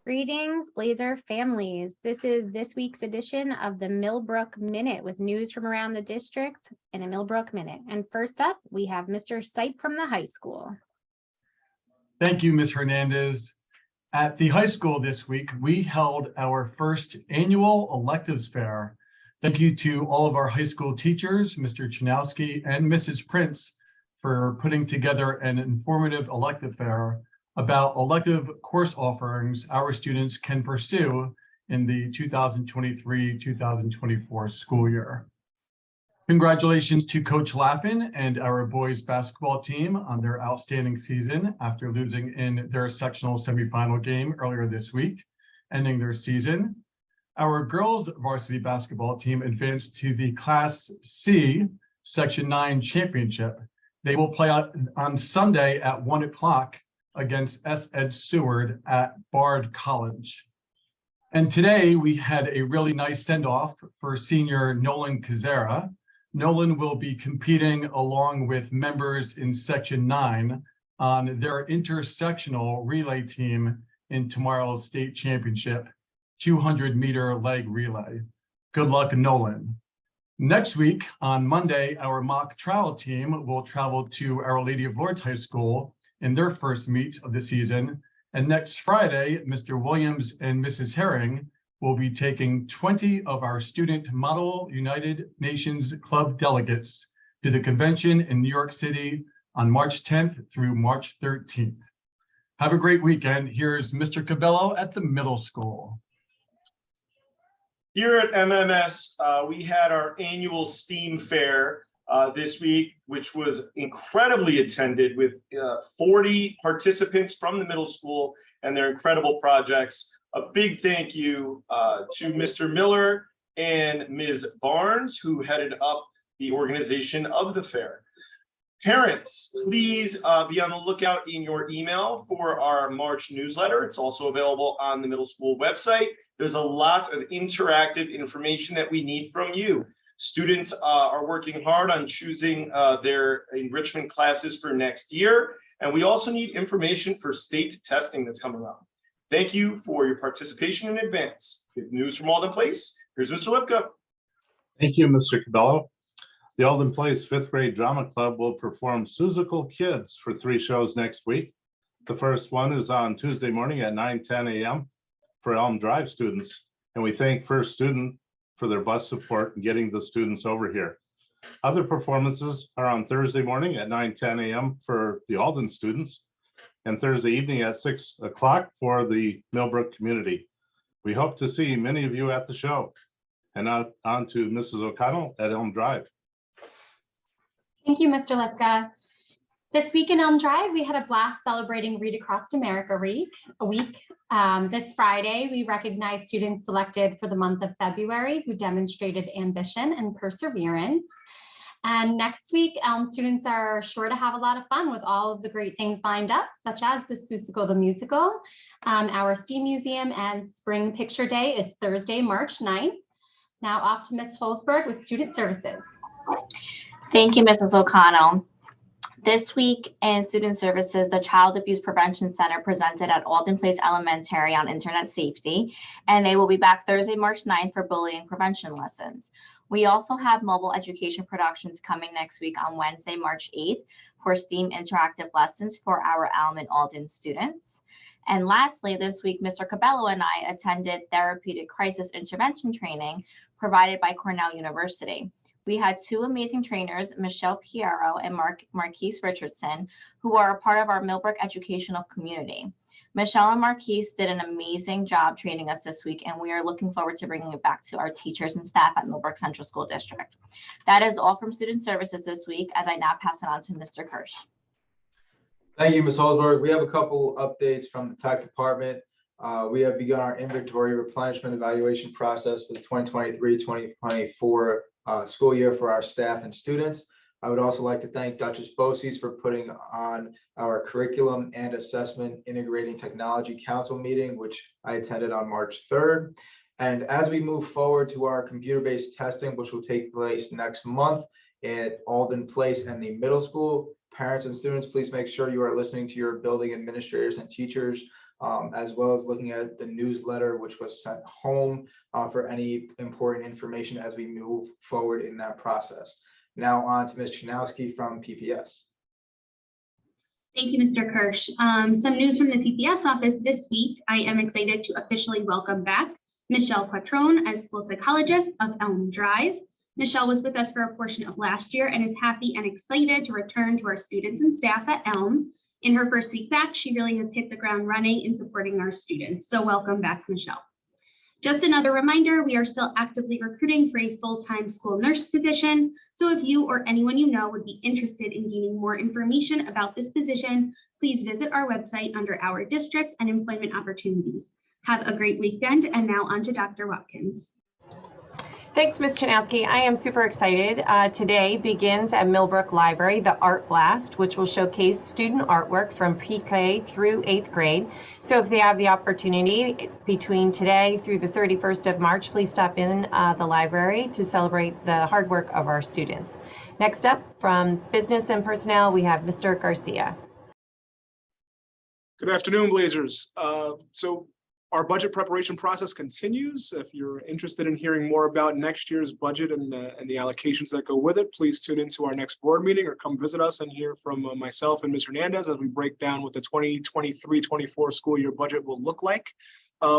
Greetings, Blazer families. This is this week's edition of the Millbrook Minute with news from around the district in a Millbrook Minute. And first up, we have Mr. Sipe from the high school. Thank you, Ms. Hernandez. At the high school this week, we held our first annual electives fair. Thank you to all of our high school teachers, Mr. Chanowski and Mrs. Prince, for putting together an informative elective fair about elective course offerings our students can pursue in the 2023-2024 school year. Congratulations to Coach Laffin and our boys basketball team on their outstanding season after losing in their sectional semifinal game earlier this week, ending their season. Our girls varsity basketball team advanced to the Class C Section 9 championship. They will play on Sunday at 1 o'clock against S. Ed Seward at Bard College. And today we had a really nice send-off for senior Nolan Kazera. Nolan will be competing along with members in Section 9 on their intersectional relay team in tomorrow's state championship, 200-meter leg relay. Good luck, Nolan. Next week, on Monday, our mock trial team will travel to Our Lady of Lourdes High School in their first meet of the season. And next Friday, Mr. Williams and Mrs. Herring will be taking 20 of our student Model United Nations Club delegates to the convention in New York City on March 10th through March 13th. Have a great weekend. Here's Mr. Cabello at the middle school. Here at MMS, we had our annual STEAM fair this week, which was incredibly attended with 40 participants from the middle school and their incredible projects. A big thank you to Mr. Miller and Ms. Barnes, who headed up the organization of the fair. Parents, please be on the lookout in your email for our March newsletter. It's also available on the middle school website. There's a lot of interactive information that we need from you. Students are working hard on choosing their enrichment classes for next year. And we also need information for state testing that's coming up. Thank you for your participation in advance. With news from Alden Place, here's Mr. Lipka. Thank you, Mr. Cabello. The Alden Place 5th grade drama club will perform Seussical Kids for 3 shows next week. The first one is on Tuesday morning at 9:10 a.m. for Elm Drive students. And we thank First Student for their bus support and getting the students over here. Other performances are on Thursday morning at 9:10 a.m. for the Alden students and Thursday evening at 6 o'clock for the Millbrook community. We hope to see many of you at the show. And now on to Mrs. O'Connell at Elm Drive. Thank you, Mr. Lipka. This week in Elm Drive, we had a blast celebrating Read Across America week. This Friday, we recognized students selected for the month of February who demonstrated ambition and perseverance. And next week, Elm students are sure to have a lot of fun with all of the great things lined up, such as the Seussical the Musical, our STEAM Museum, and Spring Picture Day is Thursday, March 9th. Now off to Ms. Holzberg with Student Services. Thank you, Mrs. O'Connell. This week in Student Services, the Child Abuse Prevention Center presented at Alden Place Elementary on internet safety, and they will be back Thursday, March 9th for bullying prevention lessons. We also have mobile education productions coming next week on Wednesday, March 8th for STEAM interactive lessons for our Elm and Alden students. And lastly, this week, Mr. Cabello and I attended therapeutic crisis intervention training provided by Cornell University. We had 2 amazing trainers, Michelle Piero and Marquise Richardson, who are a part of our Millbrook educational community. Michelle and Marquise did an amazing job training us this week, and we are looking forward to bringing it back to our teachers and staff at Millbrook Central School District. That is all from Student Services this week, as I now pass it on to Mr. Kirsch. Thank you, Ms. Holzberg. We have a couple updates from the tech department. We have begun our inventory replenishment evaluation process for the 2023-2024 school year for our staff and students. I would also like to thank Duchess Bosse's for putting on our curriculum and assessment integrating technology council meeting, which I attended on March 3rd. And as we move forward to our computer-based testing, which will take place next month, at Alden Place and the middle school. Parents and students, please make sure you are listening to your building administrators and teachers, as well as looking at the newsletter, which was sent home for any important information as we move forward in that process. Now on to Ms. Chanowski from PPS. Thank you, Mr. Kirsch. Some news from the PPS office this week. I am excited to officially welcome back Michelle Quattrone as school psychologist of Elm Drive. Michelle was with us for a portion of last year and is happy and excited to return to our students and staff at Elm. In her first week back, she really has hit the ground running in supporting our students. So welcome back, Michelle. Just another reminder, we are still actively recruiting for a full-time school nurse position. So if you or anyone you know would be interested in gaining more information about this position, please visit our website under our district and employment opportunities. Have a great weekend, and now on to Dr. Watkins. Thanks, Ms. Chanowski. I am super excited. Today begins at Millbrook Library, the Art Blast, which will showcase student artwork from pre-K through 8th grade. So if they have the opportunity between today through the 31st of March, please stop in the library to celebrate the hard work of our students. Next up, from Business and Personnel, we have Mr. Garcia. Good afternoon, Blazers. Our budget preparation process continues. If you're interested in hearing more about next year's budget and the allocations that go with it, please tune into our next board meeting or come visit us and hear from myself and Ms. Hernandez as we break down what the 2023-24 school year budget will look like.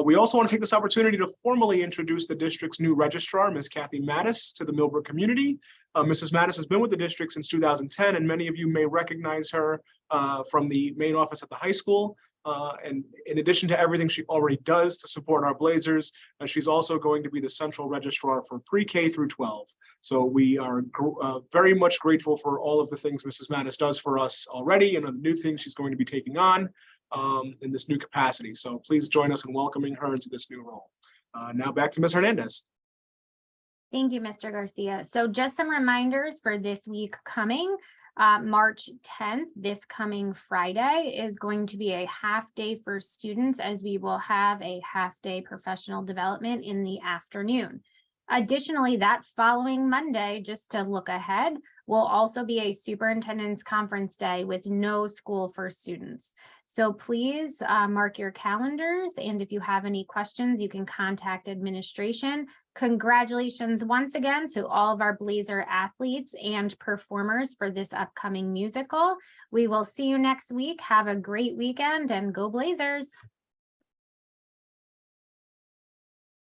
We also want to take this opportunity to formally introduce the district's new registrar, Ms. Kathy Mattis, to the Millbrook community. Mrs. Mattis has been with the district since 2010, and many of you may recognize her from the main office at the high school. And in addition to everything she already does to support our Blazers, she's also going to be the central registrar for pre-K through 12. So we are very much grateful for all of the things Mrs. Mattis does for us already and the new things she's going to be taking on in this new capacity. So please join us in welcoming her into this new role. Now back to Ms. Hernandez. Thank you, Mr. Garcia. So just some reminders for this week coming. March 10th, this coming Friday, is going to be a half day for students, as we will have a half day professional development in the afternoon. Additionally, that following Monday, just to look ahead, will also be a superintendent's conference day with no school for students. So please mark your calendars, and if you have any questions, you can contact administration. Congratulations once again to all of our Blazer athletes and performers for this upcoming musical. We will see you next week. Have a great weekend and go Blazers.